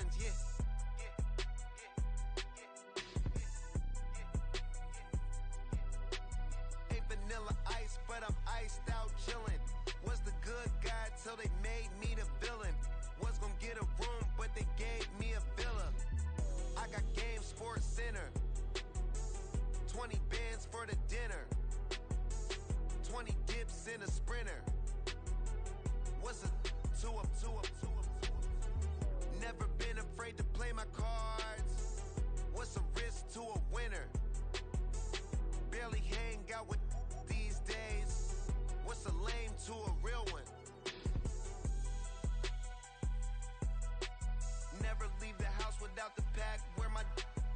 feelings, yeah. Ain't vanilla ice, but I'm iced out chillin'. Was the good guy till they made me the villain. Was gonna get a room, but they gave me a villa. I got game Sports Center. 20 bands for the dinner. 20 dips in a sprinter. What's a two up? Never been afraid to play my cards. What's a risk to a winner? Barely hang out with these days. What's a lame to a real one? Never leave the house without the pack. Where my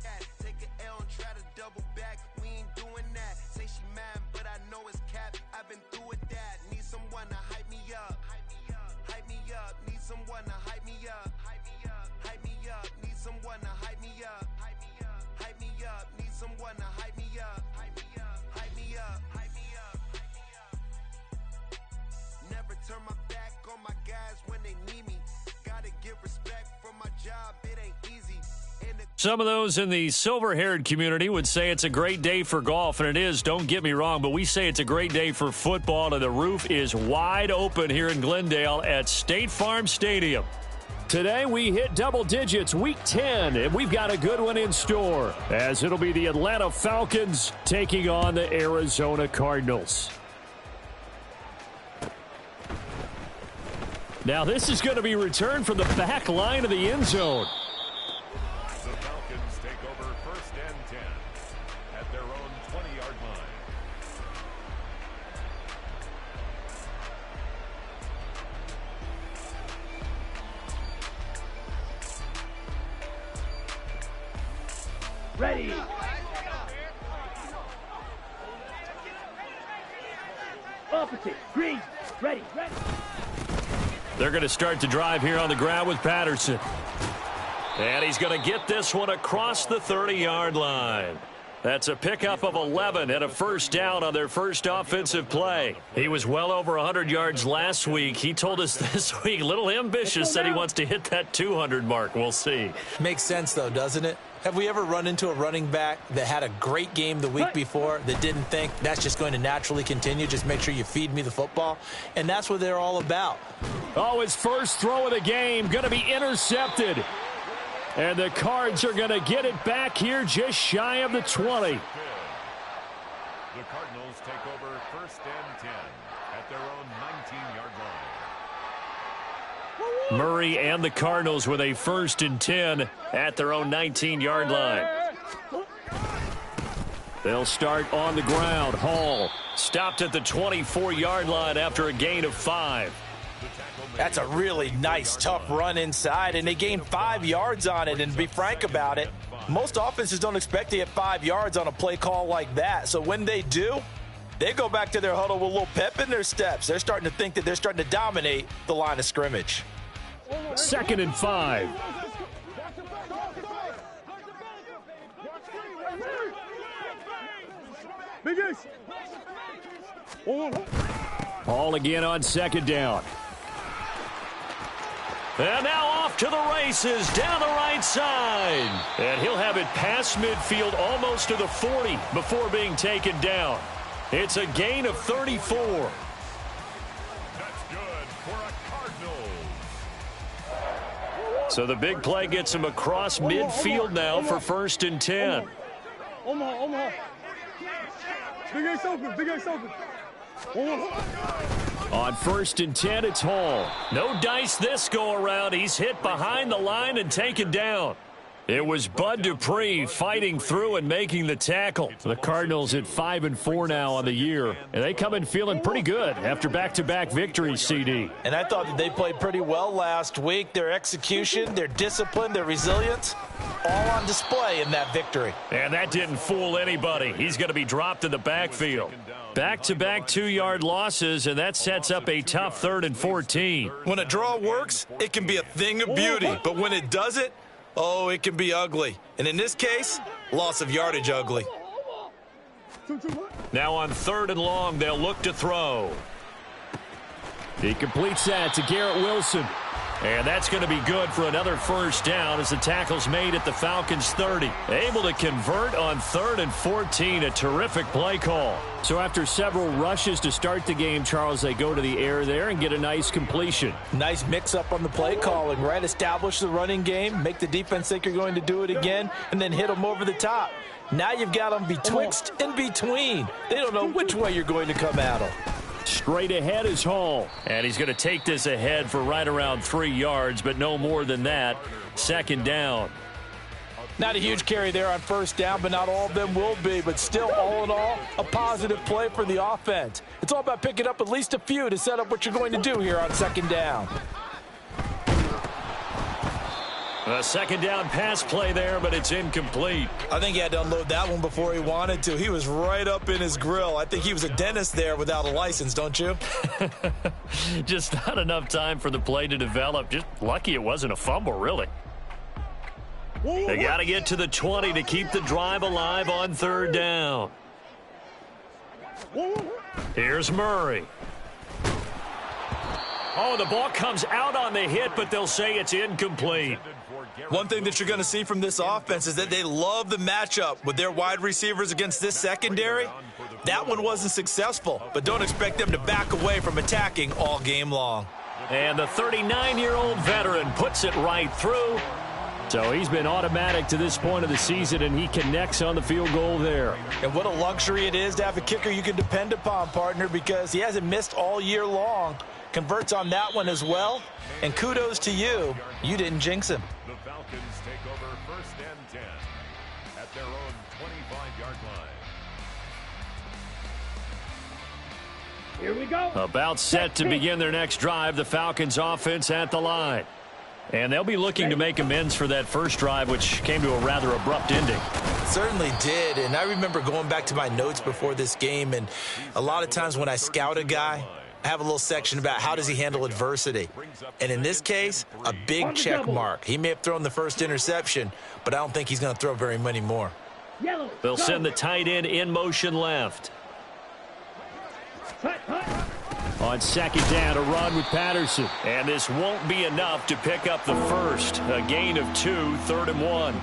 at? Take an L and try to double back. We ain't doing that. Say she mad, but I know it's cap. I've been through with that. Need someone to hype me up. Hype me up. Need someone to hype me up. Hype me up. Need someone to hype me up. Hype me up. Need someone to hype me up. Hype me up. Never turn my back on my guys when they need me. Gotta give respect for my job. It ain't easy. Some of those in the silver-haired community would say it's a great day for golf, and it is, don't get me wrong, but we say it's a great day for football, and the roof is wide open here in Glendale at State Farm Stadium. Today we hit double digits, week 10, and we've got a good one in store, as it'll be the Atlanta Falcons taking on the Arizona Cardinals. Now this is going to be returned from the back line of the end zone. The Falcons take over 1st and 10 at their own 20-yard line. Ready. Opposite. Green. Ready. They're going to start to drive here on the ground with Patterson. And he's going to get this one across the 30-yard line. That's a pickup of 11 and a first down on their first offensive play. He was well over 100 yards last week. He told us this week, a little ambitious, said he wants to hit that 200 mark. We'll see. Makes sense, though, doesn't it? Have we ever run into a running back that had a great game the week before that didn't think that's just going to naturally continue? Just make sure you feed me the football. And that's what they're all about. Oh, his first throw of the game going to be intercepted. And the Cards are going to get it back here just shy of the 20. The Cardinals take over 1st and 10 at their own 19-yard line. Murray and the Cardinals with a 1st and 10 at their own 19-yard line. They'll start on the ground. Hall stopped at the 24-yard line after a gain of 5. That's a really nice, tough run inside, and they gained 5 yards on it. And to be frank about it, most offenses don't expect to get 5 yards on a play call like that. So when they do, they go back to their huddle with a little pep in their steps. They're starting to think that they're starting to dominate the line of scrimmage. 2nd and 5. Hall again on 2nd down. And now off to the races down the right side. And he'll have it past midfield almost to the 40 before being taken down. It's a gain of 34. That's good for a Cardinals. So the big play gets him across midfield now for 1st and 10. Omaha. Big Ace open. On 1st and 10, it's Hall. No dice this go around. He's hit behind the line and taken down. It was Bud Dupree fighting through and making the tackle. The Cardinals at 5-4 now on the year, and they come in feeling pretty good after back-to-back victories, CD. And I thought that they played pretty well last week. Their execution, their discipline, their resilience, all on display in that victory. And that didn't fool anybody. He's going to be dropped in the backfield. Back-to-back 2-yard losses, and that sets up a tough 3rd and 14. When a draw works, it can be a thing of beauty. But when it doesn't, oh, it can be ugly. And in this case, loss of yardage ugly. Now on 3rd and long, they'll look to throw. He completes that to Garrett Wilson. And that's going to be good for another first down as the tackle's made at the Falcons' 30. Able to convert on 3rd and 14. A terrific play call. So after several rushes to start the game, Charles, they go to the air there and get a nice completion. Nice mix-up on the play calling, right? Establish the running game, make the defense think you're going to do it again, and then hit them over the top. Now you've got them betwixt and between. They don't know which way you're going to come at them. Straight ahead is Hall. And he's going to take this ahead for right around 3 yards, but no more than that. 2nd down. Not a huge carry there on 1st down, but not all of them will be. But still, all in all, a positive play for the offense. It's all about picking up at least a few to set up what you're going to do here on 2nd down. A 2nd down pass play there, but it's incomplete. I think he had to unload that one before he wanted to. He was right up in his grill. I think he was a dentist there without a license, don't you? Just not enough time for the play to develop. Just lucky it wasn't a fumble, really. They got to get to the 20 to keep the drive alive on 3rd down. Here's Murray. Oh, the ball comes out on the hit, but they'll say it's incomplete. One thing that you're going to see from this offense is that they love the matchup with their wide receivers against this secondary. That one wasn't successful, but don't expect them to back away from attacking all game long. And the 39-year-old veteran puts it right through. So he's been automatic to this point of the season, and he connects on the field goal there. And what a luxury it is to have a kicker you can depend upon, partner, because he hasn't missed all year long. Converts on that one as well. And kudos to you. You didn't jinx him. The Falcons take over 1st and 10 at their own 25-yard line. Here we go. About set to begin their next drive, the Falcons offense at the line. And they'll be looking to make amends for that first drive, which came to a rather abrupt ending. Certainly did, and I remember going back to my notes before this game, and a lot of times when I scout a guy, I have a little section about how does he handle adversity. And in this case, a big check mark. He may have thrown the first interception, but I don't think he's going to throw very many more. They'll send the tight end in motion left. On 2nd down, a run with Patterson. And this won't be enough to pick up the first. A gain of 2, 3rd and 1.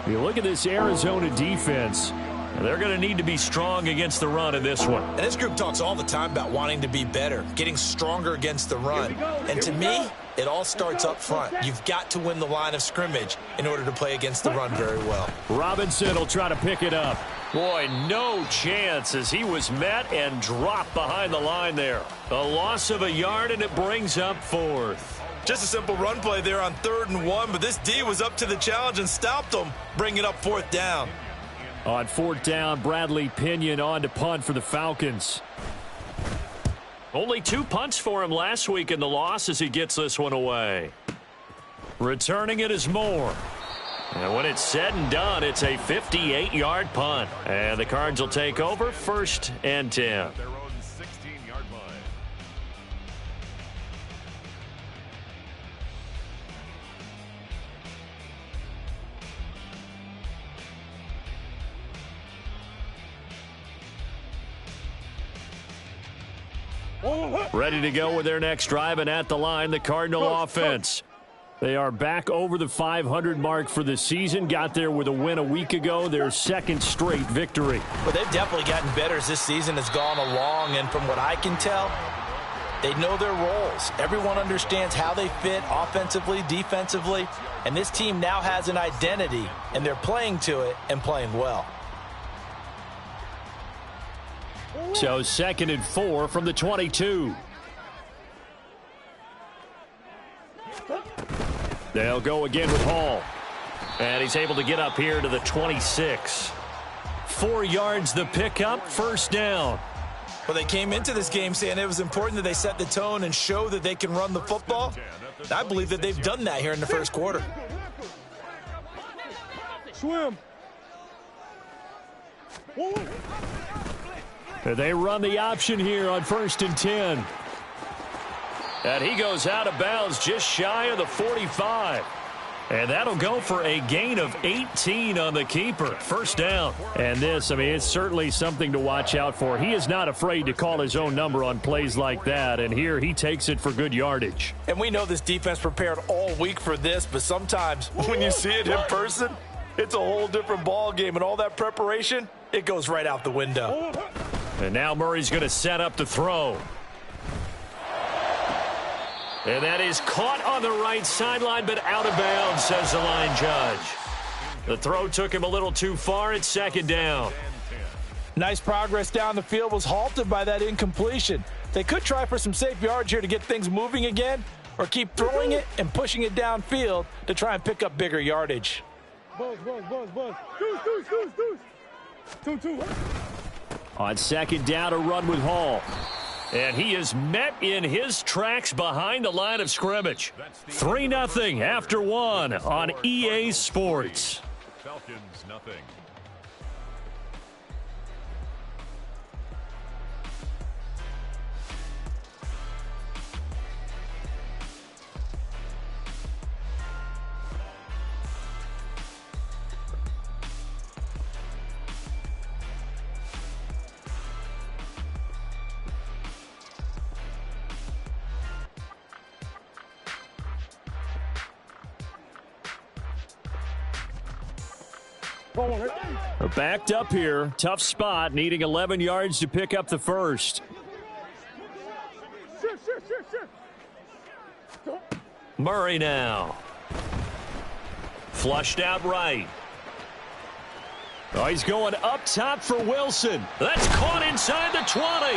You look at this Arizona defense. They're going to need to be strong against the run in this one. And this group talks all the time about wanting to be better, getting stronger against the run. And to me, it all starts up front. You've got to win the line of scrimmage in order to play against the run very well. Robinson will try to pick it up. Boy, no chance as he was met and dropped behind the line there. A loss of a yard, and it brings up 4th. Just a simple run play there on 3rd and 1, but this D was up to the challenge and stopped them, bringing up 4th down. On 4th down, Bradley Pinion on to punt for the Falcons. Only 2 punts for him last week in the loss as he gets this one away. Returning it is Moore. And when it's said and done, it's a 58-yard punt. And the Cards will take over 1st and 10. At their own 16-yard line. Ready to go with their next drive, and at the line, the Cardinal offense. They are back over the 500 mark for the season. Got there with a win a week ago, their 2nd straight victory. Well, they've definitely gotten better as this season has gone along, and from what I can tell, they know their roles. Everyone understands how they fit offensively, defensively, and this team now has an identity, and they're playing to it and playing well. So 2nd and 4 from the 22. They'll go again with Hall. And he's able to get up here to the 26. 4 yards the pickup, 1st down. Well, they came into this game saying it was important that they set the tone and show that they can run the football. I believe that they've done that here in the 1st quarter. Swim. They run the option here on 1st and 10. And he goes out of bounds just shy of the 45. And that'll go for a gain of 18 on the keeper. First down. And this, I mean, it's certainly something to watch out for. He is not afraid to call his own number on plays like that. And here he takes it for good yardage. And we know this defense prepared all week for this, but sometimes when you see it in person, it's a whole different ball game. And all that preparation, it goes right out the window. And now Murray's going to set up the throw. And that is caught on the right sideline, but out of bounds, says the line judge. The throw took him a little too far. It's second down. Nice progress down the field was halted by that incompletion. They could try for some safe yards here to get things moving again, or keep throwing it and pushing it downfield to try and pick up bigger yardage. Buzz. Two. On second down, a run with Hall. And he is met in his tracks behind the line of scrimmage. 3-0 after one on EA Sports. Falcons, nothing. We're backed up here. Tough spot, needing 11 yards to pick up the first. Murray now. Flushed out right. Oh, he's going up top for Wilson. That's caught inside the 20.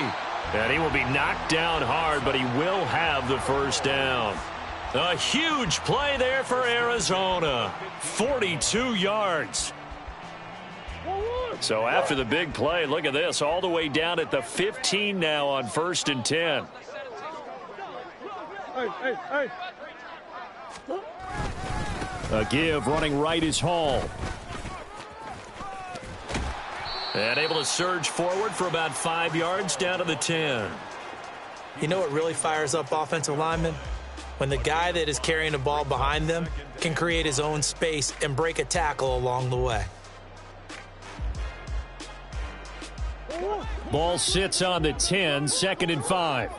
And he will be knocked down hard, but he will have the first down. A huge play there for Arizona. 42 yards. So after the big play, look at this, all the way down at the 15 now on 1st and 10. Hey. A give running right is Hall. And able to surge forward for about 5 yards down to the 10. You know what really fires up offensive linemen? When the guy that is carrying the ball behind them can create his own space and break a tackle along the way. Ball sits on the 10, 2nd and 5.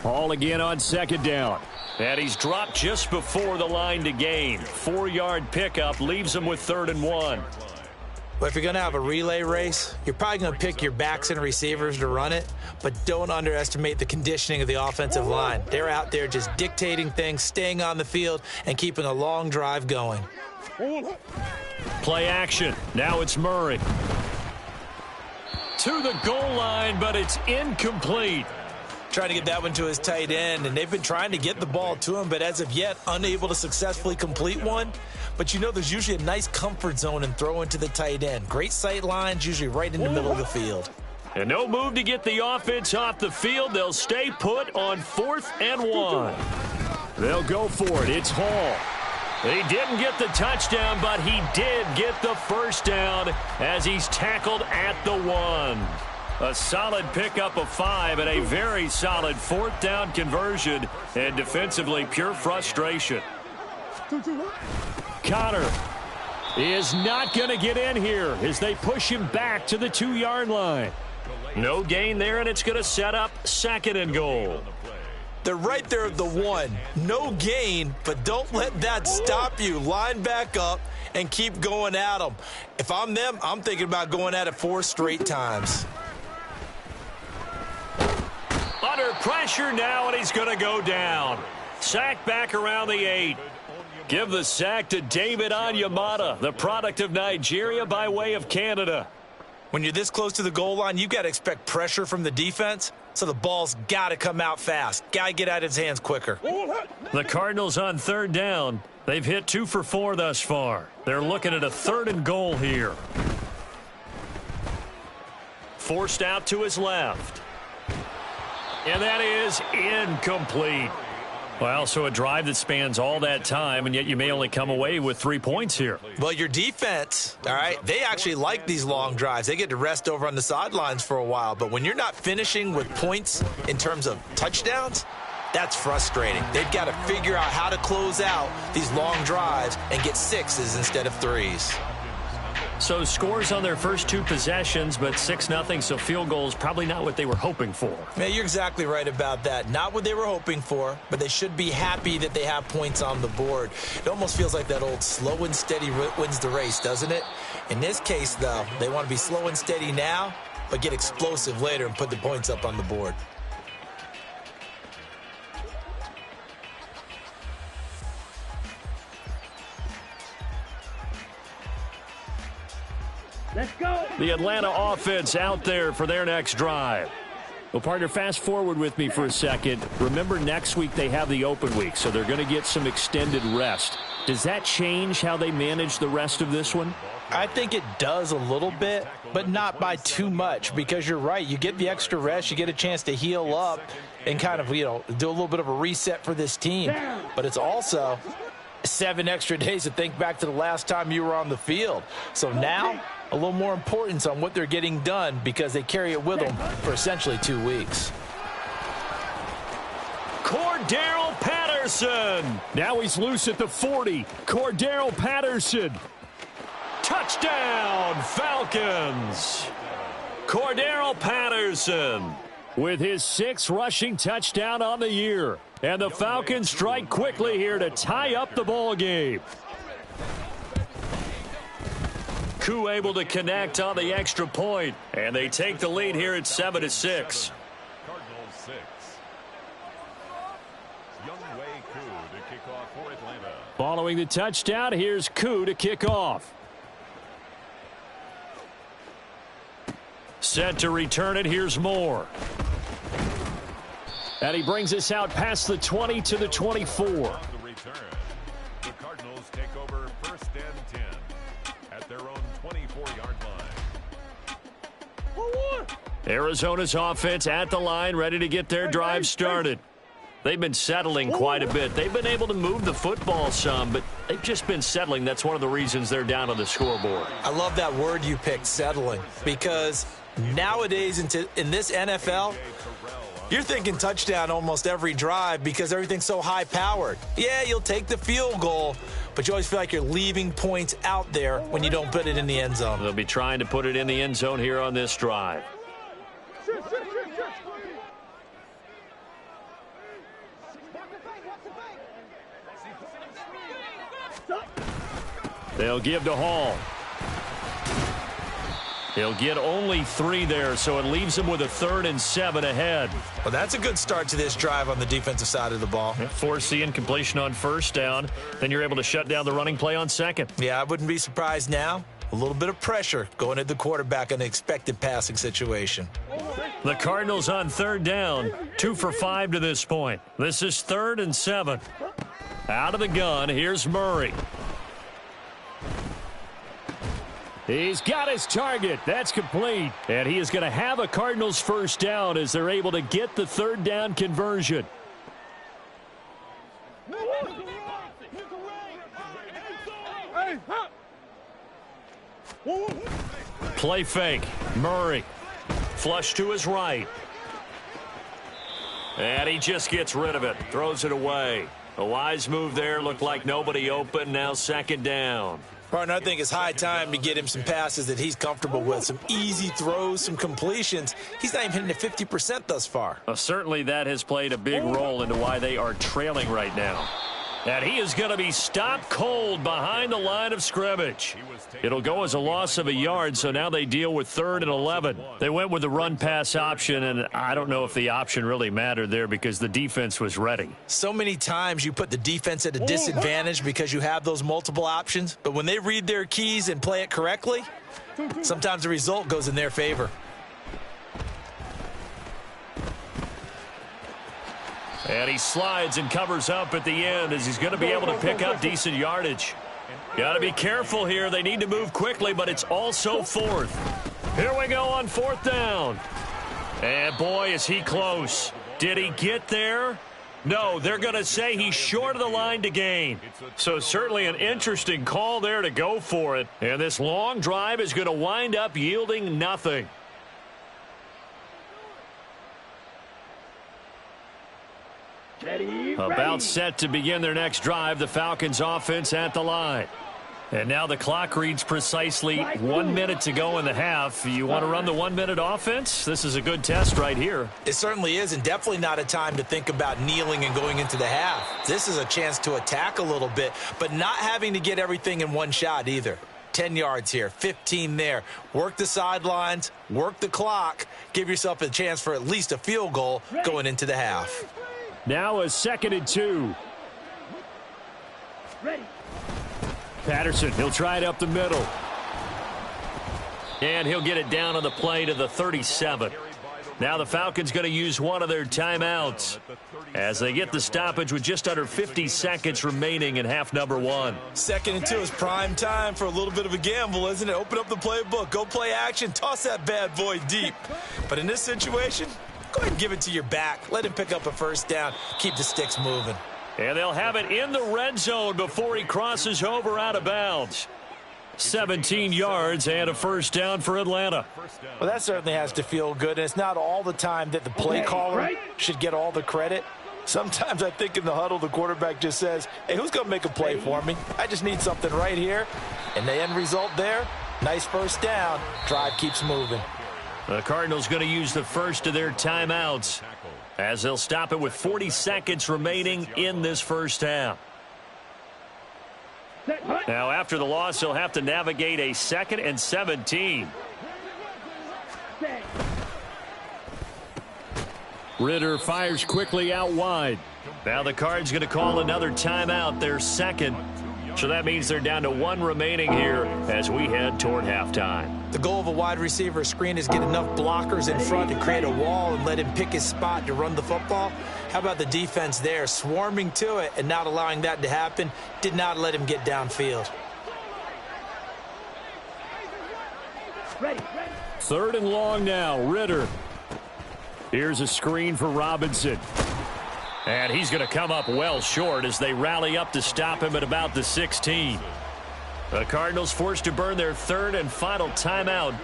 Hall again on 2nd down. And he's dropped just before the line to gain. 4-yard pickup leaves him with 3rd and 1. But if you're going to have a relay race, you're probably going to pick your backs and receivers to run it, but don't underestimate the conditioning of the offensive line. They're out there just dictating things, staying on the field, and keeping a long drive going. Play action. Now it's Murray. To the goal line, but it's incomplete. Trying to get that one to his tight end, and they've been trying to get the ball to him, but as of yet, unable to successfully complete one. But you know there's usually a nice comfort zone in throwing to the tight end. Great sight lines, usually right in the middle of the field. And no move to get the offense off the field. They'll stay put on 4th and 1. They'll go for it. It's Hall. He didn't get the touchdown, but he did get the first down as he's tackled at the 1. A solid pickup of 5 and a very solid 4th down conversion, and defensively pure frustration. Connor is not going to get in here as they push him back to the 2-yard line. No gain there, and it's going to set up 2nd and goal. They're right there at the 1. No gain, but don't let that stop you. Line back up and keep going at them. If I'm them, I'm thinking about going at it 4 straight times. Under pressure now, and he's going to go down. Sack back around the 8. Give the sack to David Onyemata, the product of Nigeria by way of Canada. When you're this close to the goal line, you've got to expect pressure from the defense, so the ball's got to come out fast. Got to get out of his hands quicker. The Cardinals on 3rd down. They've hit 2 for 4 thus far. They're looking at a 3rd and goal here. Forced out to his left. And that is incomplete. Well, so a drive that spans all that time, and yet you may only come away with 3 points here. Well, your defense, all right, they actually like these long drives. They get to rest over on the sidelines for a while. But when you're not finishing with points in terms of touchdowns, That's frustrating. They've got to figure out how to close out these long drives and get 6s instead of 3s. So scores on their first 2 possessions, but 6-0, so field goals probably not what they were hoping for. Man, you're exactly right about that. Not what they were hoping for, but they should be happy that they have points on the board. It almost feels like that old slow and steady wins the race, doesn't it? In this case, though, they want to be slow and steady now, but get explosive later and put the points up on the board. Let's go. The Atlanta offense out there for their next drive. Well, partner, fast forward with me for a second. Remember, next week they have the open week, so they're going to get some extended rest. Does that change how they manage the rest of this one? I think it does a little bit, but not by too much, because you're right. You get the extra rest, you get a chance to heal up and kind of, do a little bit of a reset for this team. But it's also 7 extra days to think back to the last time you were on the field. So now, a little more importance on what they're getting done because they carry it with them for essentially 2 weeks. Cordero Patterson. Now he's loose at the 40. Cordero Patterson. Touchdown, Falcons. Cordero Patterson with his 6th rushing touchdown on the year. And the Falcons strike quickly here to tie up the ball game. Koo able to connect on the extra point, and they take the lead here at 7-6. Cardinals 6. Young Wei Koo to kick off for Atlanta. Following the touchdown, here's Koo to kick off. Set to return it, here's Moore. And he brings us out past the 20 to the 24. The return. The Cardinals take over 1st and 10 at their own 24-yard line. Arizona's offense at the line, ready to get their drive started. They've been settling quite a bit. They've been able to move the football some, but they've just been settling. That's one of the reasons they're down on the scoreboard. I love that word you picked, settling, because nowadays in this NFL, you're thinking touchdown almost every drive because everything's so high-powered. Yeah, you'll take the field goal, but you always feel like you're leaving points out there when you don't put it in the end zone. They'll be trying to put it in the end zone here on this drive. They'll give to Hall. He'll get only 3 there, so it leaves him with a 3rd and 7 ahead. Well, that's a good start to this drive on the defensive side of the ball. Force the incompletion on 1st down. Then you're able to shut down the running play on 2nd. Yeah, I wouldn't be surprised now. A little bit of pressure going at the quarterback in an expected passing situation. The Cardinals on 3rd down, 2 for 5 to this point. This is 3rd and 7. Out of the gun, here's Murray. He's got his target. That's complete. And he is going to have a Cardinals 1st down as they're able to get the 3rd down conversion. Play fake. Murray. Flush to his right. And he just gets rid of it. Throws it away. A wise move there. Looked like nobody open. Now 2nd down. Partner, I think it's high time to get him some passes that he's comfortable with. Some easy throws, some completions. He's not even hitting at 50% thus far. Certainly that has played a big role into why they are trailing right now. And he is going to be stopped cold behind the line of scrimmage. It'll go as a loss of a yard, so now they deal with 3rd and 11. They went with the run-pass option, and I don't know if the option really mattered there because the defense was ready. So many times you put the defense at a disadvantage because you have those multiple options, but when they read their keys and play it correctly, sometimes the result goes in their favor. And he slides and covers up at the end as he's going to be able to pick up decent yardage. Got to be careful here. They need to move quickly, but it's also 4th. Here we go on 4th down. And boy, is he close. Did he get there? No, they're going to say he's short of the line to gain. So certainly an interesting call there to go for it. And this long drive is going to wind up yielding nothing. Ready, About set to begin their next drive, the Falcons offense at the line. And now the clock reads precisely 1 minute to go in the half. You want to run the 1 minute offense? This is a good test right here. It certainly is, and definitely not a time to think about kneeling and going into the half. This is a chance to attack a little bit, but not having to get everything in one shot either. 10 yards here, 15 there. Work the sidelines, work the clock. Give yourself a chance for at least a field goal going into the half. Now a 2nd and 2. ready. Patterson, he'll try it up the middle. And he'll get it down on the play to the 37. Now the Falcons going to use one of their timeouts as they get the stoppage with just under 50 seconds remaining in half number 1. 2nd and 2 is prime time for a little bit of a gamble, isn't it? Open up the playbook, go play action, toss that bad boy deep. But in this situation, go ahead and give it to your back. Let him pick up a first down. Keep the sticks moving. And they'll have it in the red zone before he crosses over out of bounds. 17 yards and a first down for Atlanta. Well, that certainly has to feel good, and it's not all the time that the play caller should get all the credit. Sometimes I think in the huddle, the quarterback just says, hey, who's going to make a play for me? I just need something right here. And the end result there, nice first down. Drive keeps moving. The Cardinals going to use the first of their timeouts as they'll stop it with 40 seconds remaining in this first half. Now, after the loss, they'll have to navigate a 2nd and 17. Ritter fires quickly out wide. Now the Cards going to call another timeout, their 2nd. So that means they're down to 1 remaining here as we head toward halftime. The goal of a wide receiver screen is get enough blockers in front to create a wall and let him pick his spot to run the football. How about the defense there, swarming to it and not allowing that to happen? Did not let him get downfield. Ready. 3rd and long now, Ritter. Here's a screen for Robinson. And he's going to come up well short as they rally up to stop him at about the 16. The Cardinals forced to burn their 3rd and final timeout.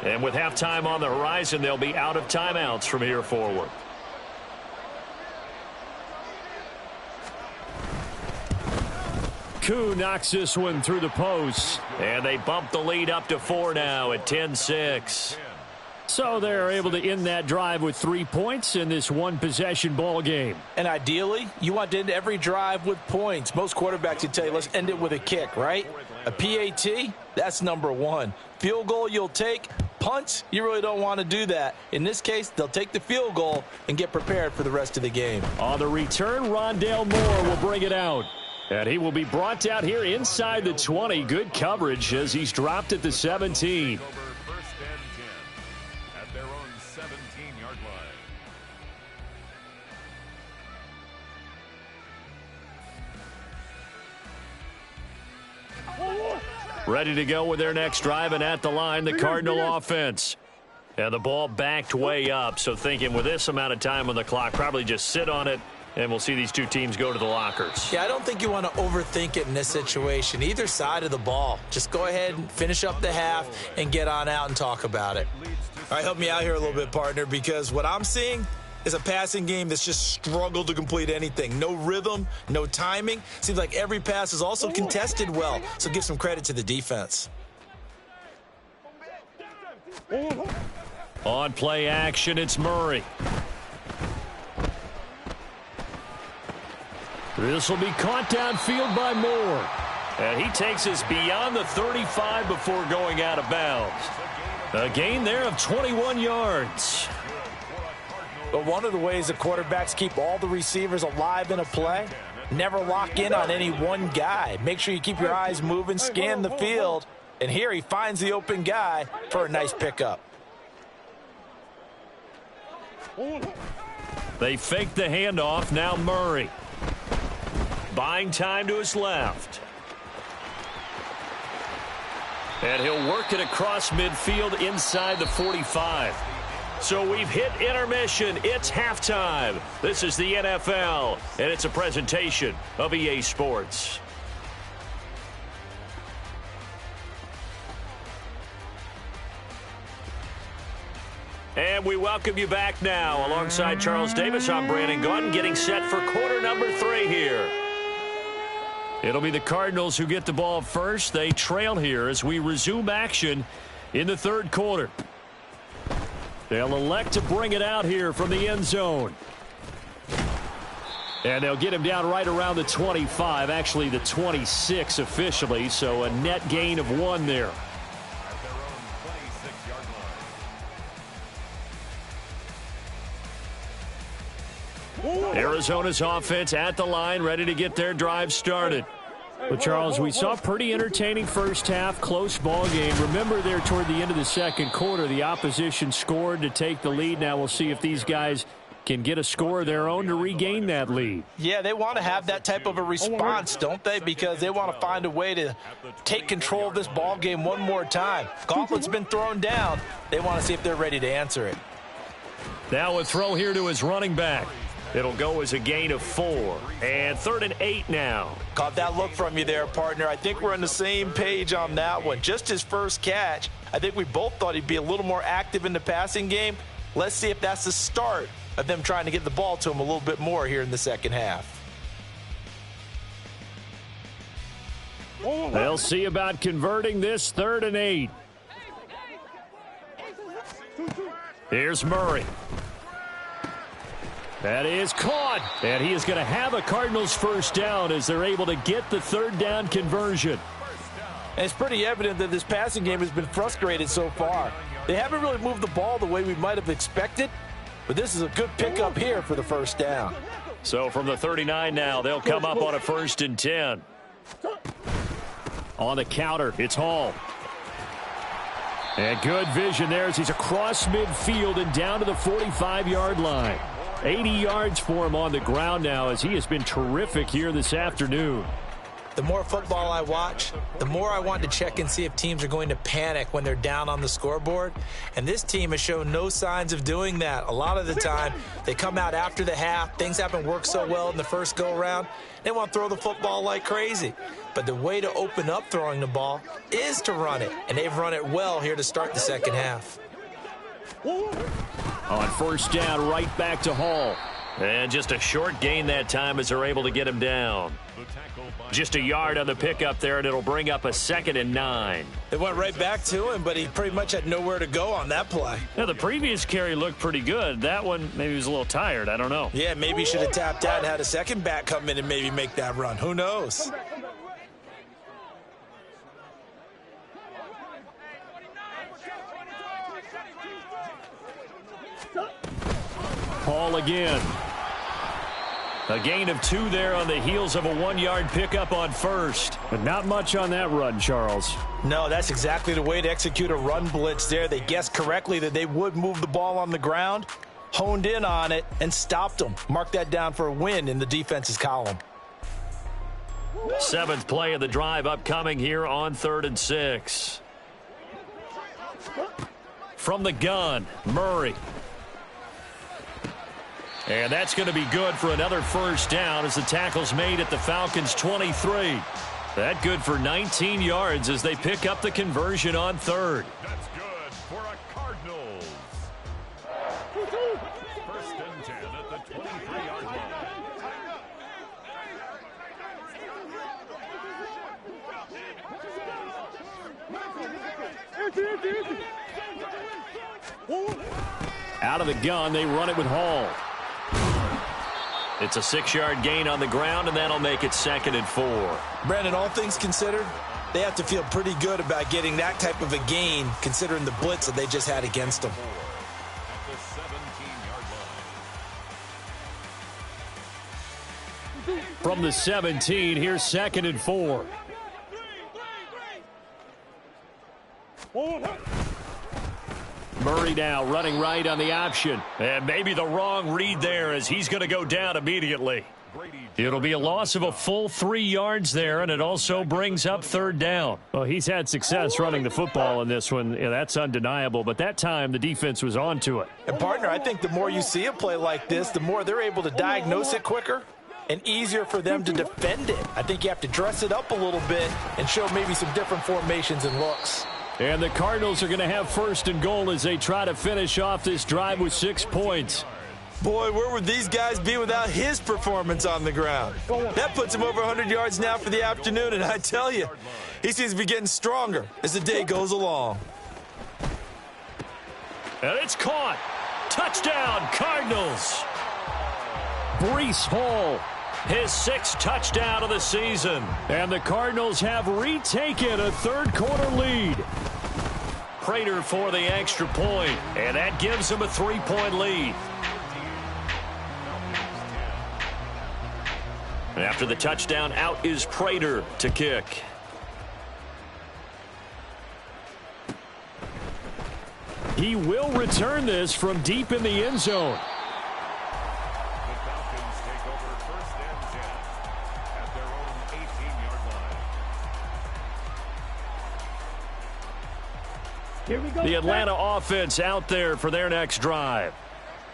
And with halftime on the horizon, they'll be out of timeouts from here forward. Koo knocks this one through the post. And they bump the lead up to 4 now at 10-6. So they're able to end that drive with 3 points in this one-possession ball game. And ideally, you want to end every drive with points. Most quarterbacks would tell you, let's end it with a kick, right? A PAT, that's number 1. Field goal you'll take. Punts, you really don't want to do that. In this case, they'll take the field goal and get prepared for the rest of the game. On the return, Rondale Moore will bring it out. And he will be brought down here inside the 20. Good coverage as he's dropped at the 17. Ready to go with their next drive, and at the line, the Cardinal offense. And the ball backed way up, so thinking with this amount of time on the clock, probably just sit on it, and we'll see these two teams go to the lockers. Yeah, I don't think you want to overthink it in this situation. Either side of the ball. Just go ahead and finish up the half and get on out and talk about it. All right, help me out here a little bit, partner, because what I'm seeing is a passing game that's just struggled to complete anything. No rhythm, no timing. Seems like every pass is also contested well, so give some credit to the defense. On play action, it's Murray. This will be caught downfield by Moore. And he takes us beyond the 35 before going out of bounds. A gain there of 21 yards. But one of the ways the quarterbacks keep all the receivers alive in a play, never lock in on any one guy. Make sure you keep your eyes moving, scan the field. And here he finds the open guy for a nice pickup. They fake the handoff. Now Murray. Buying time to his left. And he'll work it across midfield inside the 45. So we've hit intermission. It's halftime. This is the NFL, and it's a presentation of EA Sports. And And we welcome you back now. Alongside Charles Davis, I'm Brandon Gaudin, getting set for quarter number 3 here. It'll be the Cardinals who get the ball first. They trail here as we resume action in the third quarter. They'll elect to bring it out here from the end zone. And they'll get him down right around the 25, actually the 26 officially, so a net gain of 1 there. Arizona's offense at the line, ready to get their drive started. Well, Charles, we saw a pretty entertaining first half, close ball game. Remember there toward the end of the second quarter, the opposition scored to take the lead. Now we'll see if these guys can get a score of their own to regain that lead. Yeah, they want to have that type of a response, don't they? Because they want to find a way to take control of this ball game one more time. Gauntlet's been thrown down. They want to see if they're ready to answer it. Now a throw here to his running back. It'll go as a gain of 4. And 3rd and 8 now. Caught that look from you there, partner. I think we're on the same page on that one. Just his first catch. I think we both thought he'd be a little more active in the passing game. Let's see if that's the start of them trying to get the ball to him a little bit more here in the second half. They'll see about converting this 3rd and 8. Here's Murray. That is caught. And he is going to have a Cardinals first down as they're able to get the 3rd down conversion. And it's pretty evident that this passing game has been frustrated so far. They haven't really moved the ball the way we might have expected, but this is a good pickup here for the first down. So from the 39 now, they'll come up on a 1st and 10. On the counter, it's Hall. And good vision there as he's across midfield and down to the 45-yard line. 80 yards for him on the ground now as he has been terrific here this afternoon. The more football I watch, the more I want to check and see if teams are going to panic when they're down on the scoreboard. And this team has shown no signs of doing that. A lot of the time, they come out after the half. Things haven't worked so well in the first go-around. They want to throw the football like crazy. But the way to open up throwing the ball is to run it. And they've run it well here to start the second half. On 1st down, right back to Hall. And just a short gain that time as they're able to get him down. Just a yard on the pickup there, and it'll bring up a 2nd and 9. They went right back to him, but he pretty much had nowhere to go on that play. Now, the previous carry looked pretty good. That one, maybe he was a little tired. I don't know. Yeah, maybe he should have tapped out and had a second back come in and maybe make that run. Who knows? Hall again. A gain of 2 there on the heels of a 1-yard pickup on 1st. But not much on that run, Charles. No, that's exactly the way to execute a run blitz there. They guessed correctly that they would move the ball on the ground, honed in on it, and stopped them. Mark that down for a win in the defense's column. 7th play of the drive upcoming here on 3rd and 6. From the gun, Murray. And that's going to be good for another first down as the tackle's made at the Falcons' 23. That good for 19 yards as they pick up the conversion on 3rd. That's good for a Cardinals. 1st and 10 at the 23-yard line. Out of the gun, they run it with Hall. It's a 6-yard gain on the ground, and that'll make it 2nd and 4. Brandon, all things considered, they have to feel pretty good about getting that type of a gain, considering the blitz that they just had against them. At the 17-yard line. From the 17, here's 2nd and 4. Murray now running right on the option. And maybe the wrong read there as he's going to go down immediately. It'll be a loss of a full 3 yards there, and it also brings up 3rd down. Well, he's had success running the football in this one. Yeah, that's undeniable, but that time the defense was on to it. And, partner, I think the more you see a play like this, the more they're able to diagnose it quicker and easier for them to defend it. I think you have to dress it up a little bit and show maybe some different formations and looks. And the Cardinals are going to have first and goal as they try to finish off this drive with 6 points. Boy, where would these guys be without his performance on the ground? That puts him over 100 yards now for the afternoon, and I tell you, he seems to be getting stronger as the day goes along. And it's caught. Touchdown, Cardinals. Breece Hall, his 6th touchdown of the season. And the Cardinals have retaken a third-quarter lead. Prater for the extra point, and that gives him a 3-point lead. After the touchdown, out is Prater to kick. He will return this from deep in the end zone. The Falcons take over first and 10 at their own 18-yard line. Here we go. The Atlanta offense out there for their next drive.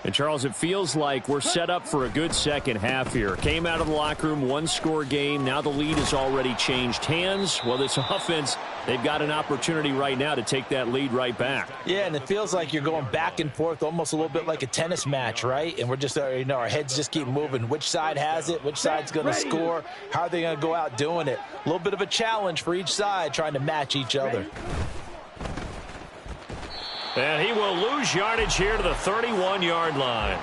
And, Charles, it feels like we're set up for a good second half here. Came out of the locker room, 1-score game. Now the lead has already changed hands. Well, this offense, they've got an opportunity right now to take that lead right back. Yeah, and it feels like you're going back and forth almost a little bit like a tennis match, right? And we're just, our heads just keep moving. Which side has it? Which side's going to score? How are they going to go out doing it? A little bit of a challenge for each side trying to match each other. And he will lose yardage here to the 31-yard line.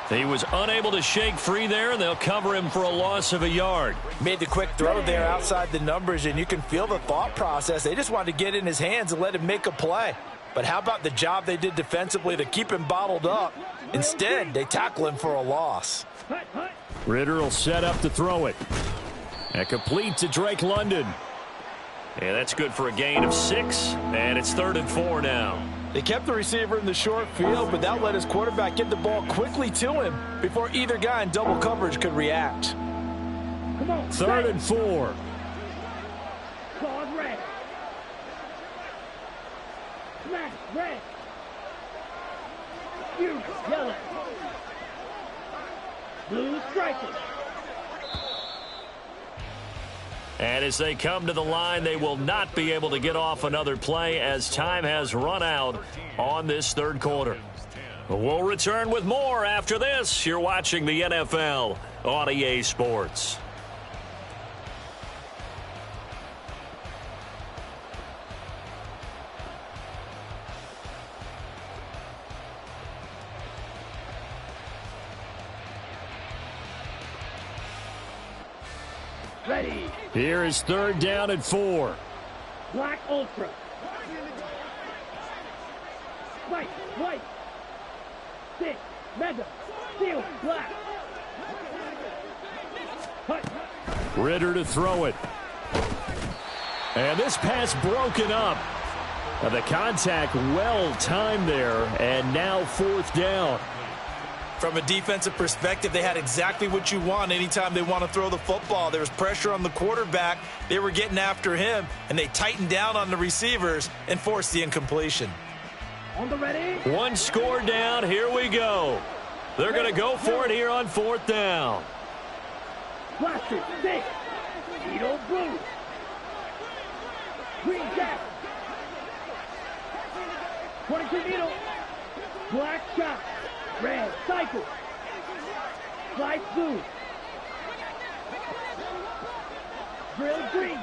He was unable to shake free there, and they'll cover him for a loss of a yard. Made the quick throw there outside the numbers, and you can feel the thought process. They just wanted to get in his hands and let him make a play. But how about the job they did defensively to keep him bottled up? Instead, they tackle him for a loss. Ritter will set up to throw it. And complete to Drake London. And that's good for a gain of 6, and it's 3rd and 4 now. They kept the receiver in the short field, but that let his quarterback get the ball quickly to him before either guy in double coverage could react. Come on. 3rd and 4. Claws red. Smash red. Huge yellow. Blue striking. And as they come to the line, they will not be able to get off another play as time has run out on this third quarter. We'll return with more after this. You're watching the NFL on EA Sports. Ready. Here is 3rd down and 4. Black Ultra. White. 6. Mega. Steel. Black. Hut. Ritter to throw it. And this pass broken up. The contact well timed there, and now 4th down. From a defensive perspective, they had exactly what you want anytime they want to throw the football. There was pressure on the quarterback. They were getting after him, and they tightened down on the receivers and forced the incompletion. On the ready. 1 score down. Here we go. They're going to go for it here on 4th down. Blaster. 6. Needle blue. Green jack. 22 needle. Black shot. Red cycle. Light blue. Drill green.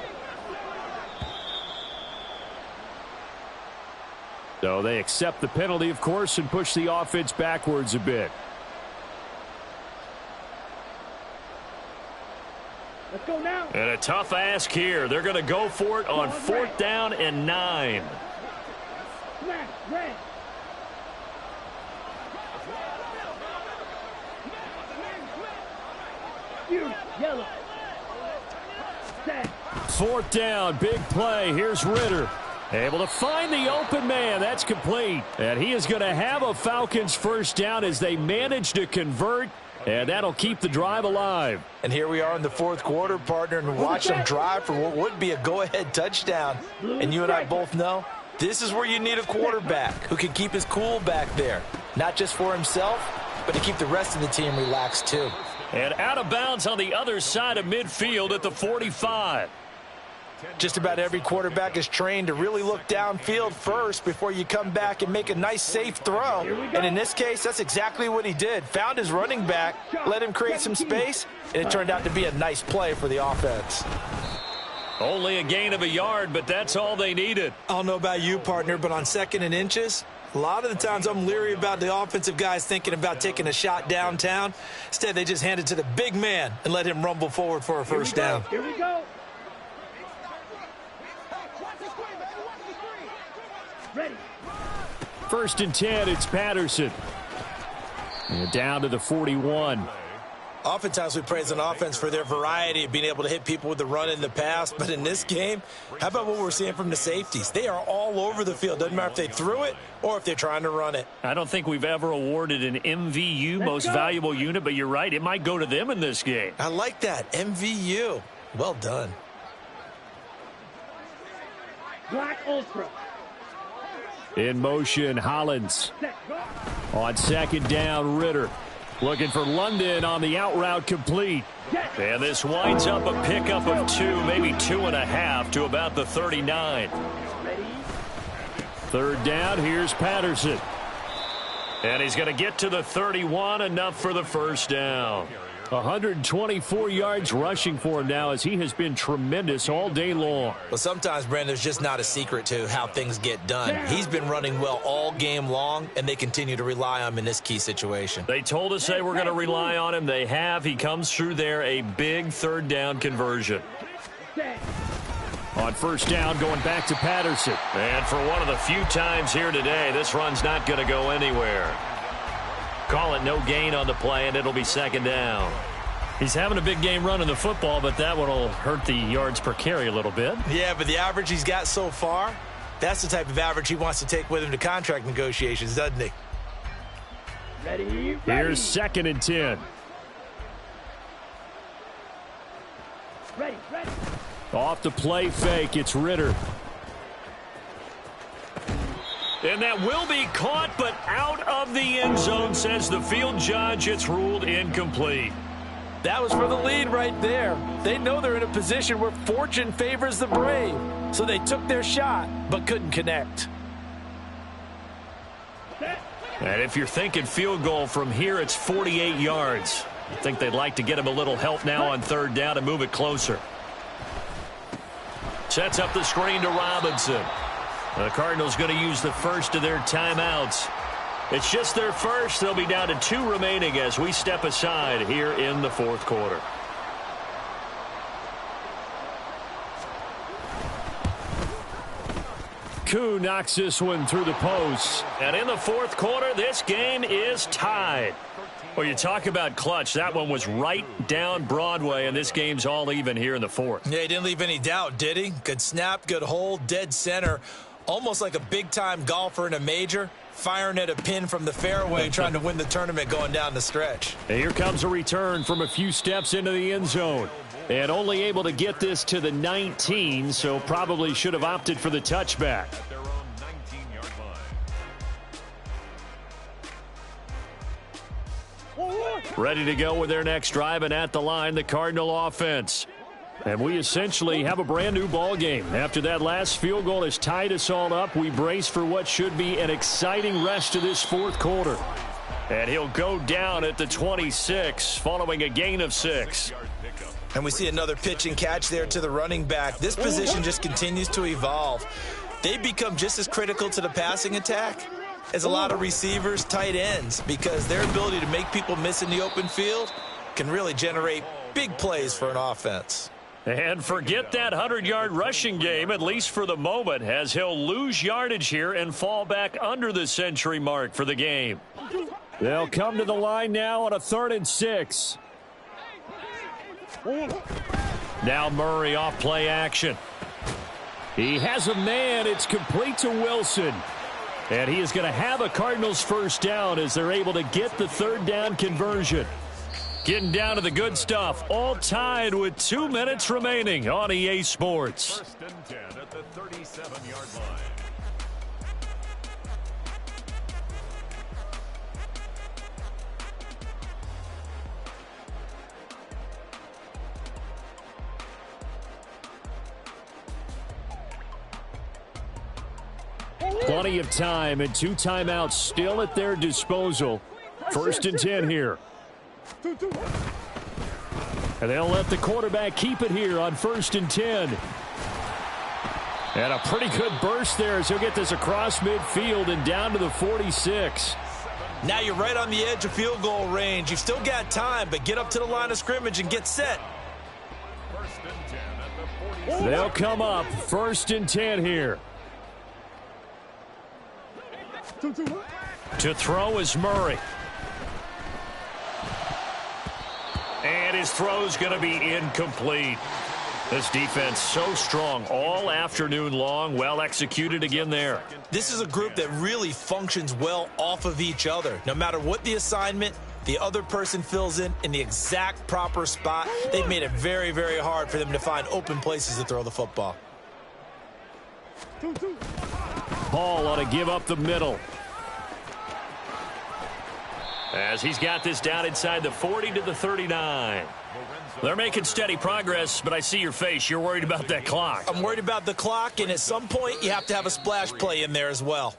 So they accept the penalty, of course, and push the offense backwards a bit. Let's go now. And a tough ask here. They're going to go for it on 4th down and 9. Smash red. Huge yellow. Set. 4th down, big play. Here's Ritter. Able to find the open man. That's complete. And he is going to have a Falcons 1st down as they manage to convert. And that'll keep the drive alive. And here we are in the 4th quarter, partner, and watch them drive for what would be a go-ahead touchdown. And you and I both know this is where you need a quarterback who can keep his cool back there. Not just for himself, but to keep the rest of the team relaxed too. And out of bounds on the other side of midfield at the 45. Just about every quarterback is trained to really look downfield first before you come back and make a nice, safe throw. And in this case, that's exactly what he did. Found his running back, let him create some space, and it turned out to be a nice play for the offense. Only a gain of a yard, but that's all they needed. I don't know about you, partner, but on 2nd and inches, a lot of the times I'm leery about the offensive guys thinking about taking a shot downtown. Instead, they just hand it to the big man and let him rumble forward for a first down. Here we go. Ready. 1st and 10, it's Patterson. And down to the 41. Oftentimes we praise an offense for their variety of being able to hit people with the run in the pass, but in this game, how about what we're seeing from the safeties? They are all over the field. Doesn't matter if they threw it or if they're trying to run it. I don't think we've ever awarded an MVU, most valuable unit, but you're right, it might go to them in this game. I like that, MVU. Well done. Black Ultra. In motion, Hollins. Set. Go. On 2nd down, Ritter. Looking for London on the out route complete. And this winds up a pickup of 2, maybe 2.5 to about the 39. Ready. 3rd down, here's Patterson. And he's going to get to the 31, enough for the first down. 124 yards rushing for him now as he has been tremendous all day long. Well, sometimes, Brandon, there's just not a secret to how things get done. He's been running well all game long, and they continue to rely on him in this key situation. They told us they were going to rely on him. They have. He comes through there, a big 3rd down conversion. Set. On 1st down, going back to Patterson. And for one of the few times here today, this run's not going to go anywhere. Call it no gain on the play, and it'll be 2nd down. He's having a big game running the football, but that one will hurt the yards per carry a little bit. Yeah, but the average he's got so far, that's the type of average he wants to take with him to contract negotiations, doesn't he? Ready. Here's 2nd and 10. Ready. Ready. Off the play fake, it's Ritter. And that will be caught, but out of the end zone, says the field judge. It's ruled incomplete. That was for the lead right there. They know they're in a position where fortune favors the brave. So they took their shot, but couldn't connect. And if you're thinking field goal from here, it's 48 yards. I think they'd like to get him a little help now on 3rd down and move it closer. Sets up the screen to Robinson. The Cardinals going to use the first of their timeouts. It's just their first. They'll be down to 2 remaining as we step aside here in the 4th quarter. Koo knocks this one through the post. And in the 4th quarter, this game is tied. Well, you talk about clutch. That one was right down Broadway, and this game's all even here in the 4th. Yeah, he didn't leave any doubt, did he? Good snap, good hold, dead center. Almost like a big-time golfer in a major, firing at a pin from the fairway, trying to win the tournament going down the stretch. And here comes a return from a few steps into the end zone. And only able to get this to the 19, so probably should have opted for the touchback. At their own 19-yard line. Ready to go with their next drive, and at the line, the Cardinal offense. And we essentially have a brand new ball game. After that last field goal has tied us all up, we brace for what should be an exciting rest of this 4th quarter. And he'll go down at the 26 following a gain of 6. And we see another pitch and catch there to the running back. This position just continues to evolve. They've become just as critical to the passing attack as a lot of receivers, tight ends, because their ability to make people miss in the open field can really generate big plays for an offense. And forget that 100-yard rushing game, at least for the moment, as he'll lose yardage here and fall back under the century mark for the game. They'll come to the line now on a 3rd and 6. Now Murray off play action. He has a man. It's complete to Wilson. And he is going to have a Cardinals first down as they're able to get the 3rd down conversion. Getting down to the good stuff, all tied with 2 minutes remaining on EA Sports. 1st and 10 at the 37-yard line. Plenty of time and 2 timeouts still at their disposal. 1st and 10 here. And they'll let the quarterback keep it here on 1st and 10. And a pretty good burst there as he'll get this across midfield and down to the 46. Now you're right on the edge of field goal range. You've still got time, but get up to the line of scrimmage and get set. They'll come up 1st and 10 here. To throw is Murray. And his throw's going to be incomplete. This defense so strong all afternoon long. Well executed again there. This is a group that really functions well off of each other. No matter what the assignment, the other person fills in the exact proper spot. They've made it very, very hard for them to find open places to throw the football. Paul ought to give up the middle. As he's got this down inside the 40 to the 39. They're making steady progress, but I see your face. You're worried about that clock. I'm worried about the clock, and at some point you have to have a splash play in there as well.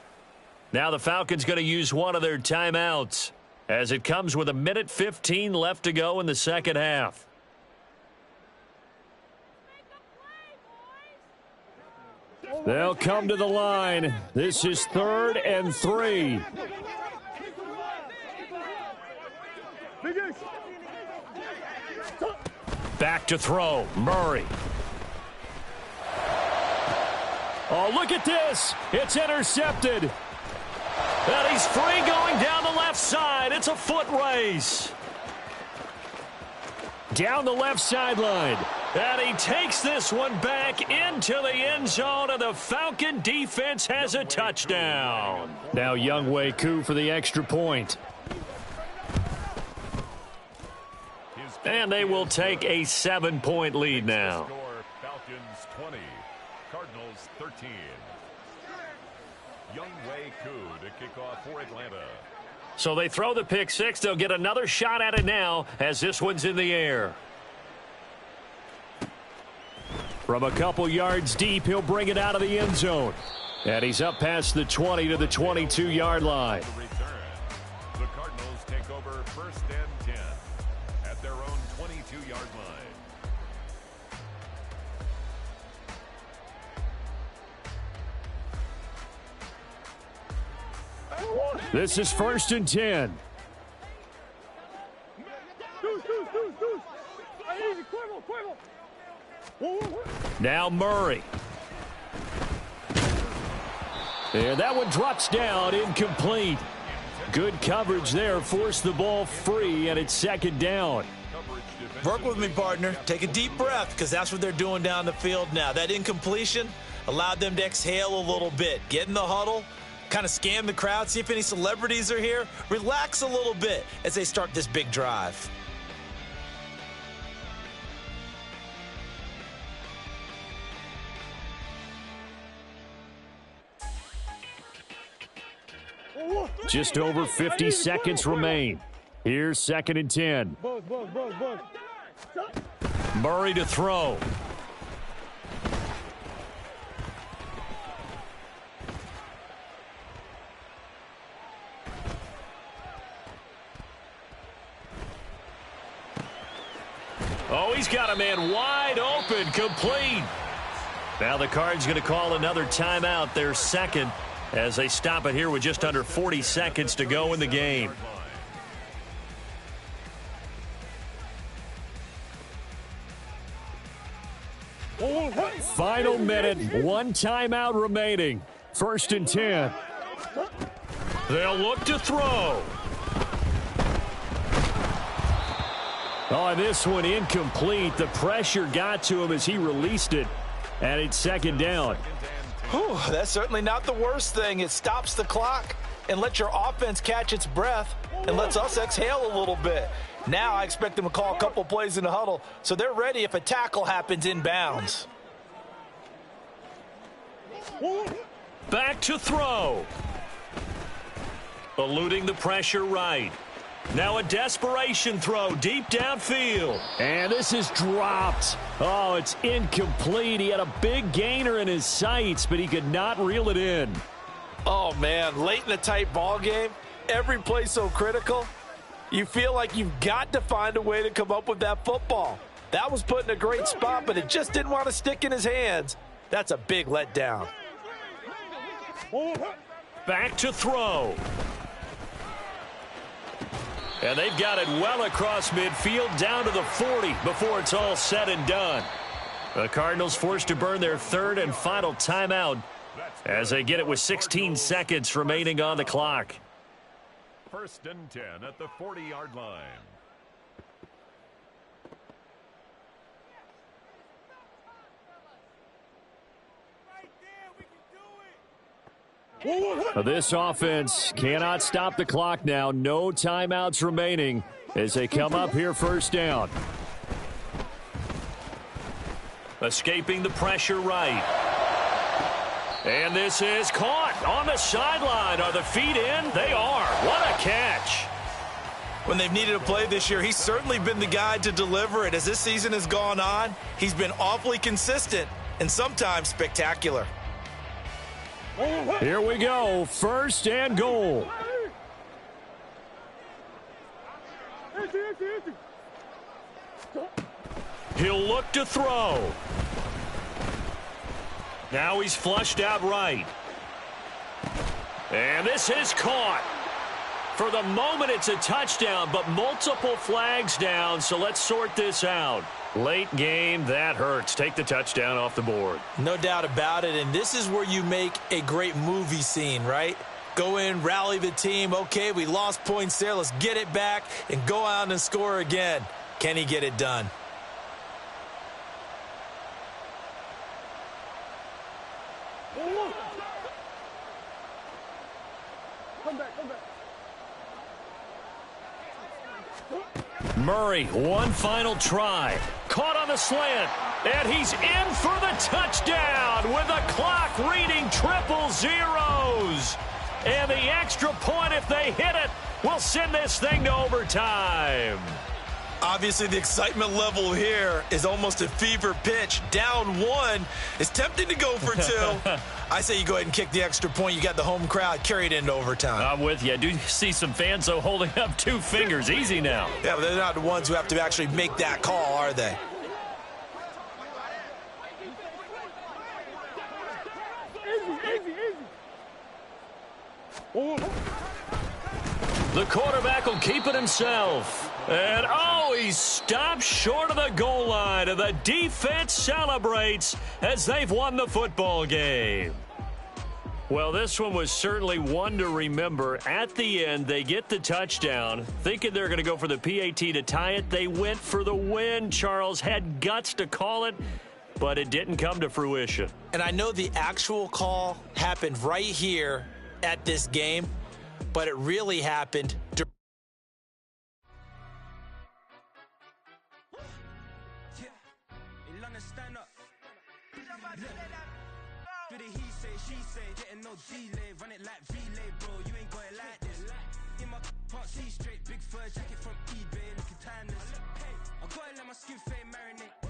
Now the Falcons going to use one of their timeouts as it comes with 1:15 left to go in the second half. They'll come to the line. This is 3rd and 3. Back to throw. Murray. Oh, look at this. It's intercepted. And he's free going down the left side. It's a foot race. Down the left sideline. And he takes this one back into the end zone, and the Falcon defense has a touchdown. Now Young wk9 for the extra point. And they will take a 7-point lead now. Falcons 20, Cardinals 13. Young wk9 to kick off for Atlanta. So they throw the pick six. They'll get another shot at it now as this one's in the air. From a couple yards deep, he'll bring it out of the end zone. And he's up past the 20 to the 22-yard line. The Cardinals take over 1st and 10 at their own 22-yard line. This is 1st and 10. Now Murray. And that one drops down, incomplete. Good coverage there, forced the ball free, and it's 2nd down. Work with me, partner. Take a deep breath, because that's what they're doing down the field now. That incompletion allowed them to exhale a little bit. Get in the huddle, kind of scan the crowd, see if any celebrities are here. Relax a little bit as they start this big drive. Just over 50 seconds remain. Here's 2nd and 10. Murray to throw. Oh, he's got a man wide open, complete. Now the Cards going to call another timeout, their 2nd, as they stop it here with just under 40 seconds to go in the game. Final minute, 1 timeout remaining. 1st and 10. They'll look to throw. Oh, and this one incomplete. The pressure got to him as he released it, and it's 2nd down. Whew, that's certainly not the worst thing. It stops the clock and lets your offense catch its breath and lets us exhale a little bit. Now I expect them to call a couple plays in the huddle, so they're ready if a tackle happens inbounds. Back to throw. Eluding the pressure right. Now a desperation throw deep downfield. And this is dropped. Oh, it's incomplete. He had a big gainer in his sights, but he could not reel it in. Oh, man, late in a tight ball game, every play so critical, you feel like you've got to find a way to come up with that football. That was put in a great spot, but it just didn't want to stick in his hands. That's a big letdown. Back to throw. And they've got it well across midfield down to the 40 before it's all said and done. The Cardinals forced to burn their third and final timeout as they get it with 16 seconds remaining on the clock. 1st and 10 at the 40-yard line. This offense cannot stop the clock now. No timeouts remaining as they come up here 1st down. Escaping the pressure right. And this is caught on the sideline. Are the feet in? They are. What a catch. When they've needed a play this year, he's certainly been the guy to deliver it. As this season has gone on, he's been awfully consistent and sometimes spectacular. Here we go. 1st and goal. He'll look to throw. Now he's flushed out right. And this is caught. For the moment, it's a touchdown, but multiple flags down, so let's sort this out. Late game, that hurts. Take the touchdown off the board. No doubt about it, and this is where you make a great movie scene, right? Go in, rally the team. Okay, we lost points there. Let's get it back and go out and score again. Can he get it done? Murray, one final try. Caught on the slant, and he's in for the touchdown with the clock reading triple zeros. And the extra point, if they hit it, will send this thing to overtime. Obviously, the excitement level here is almost a fever pitch. Down 1. It's tempting to go for 2. I say you go ahead and kick the extra point. You got the home crowd. Carry it into overtime. I'm with you. I do see some fans, though, holding up 2 fingers. Easy now. Yeah, but they're not the ones who have to actually make that call, are they? The quarterback will keep it himself. And, oh, he stopped short of the goal line, and the defense celebrates as they've won the football game. Well, this one was certainly one to remember. At the end, they get the touchdown. Thinking they're going to go for the PAT to tie it, they went for the win. Charles had guts to call it, but it didn't come to fruition. And I know the actual call happened right here at this game, but it really happened delay, run it like relay, bro. You ain't got it like this. In my part C straight, big fur jacket from eBay, looking timeless. I gotta let my skin fade marinate.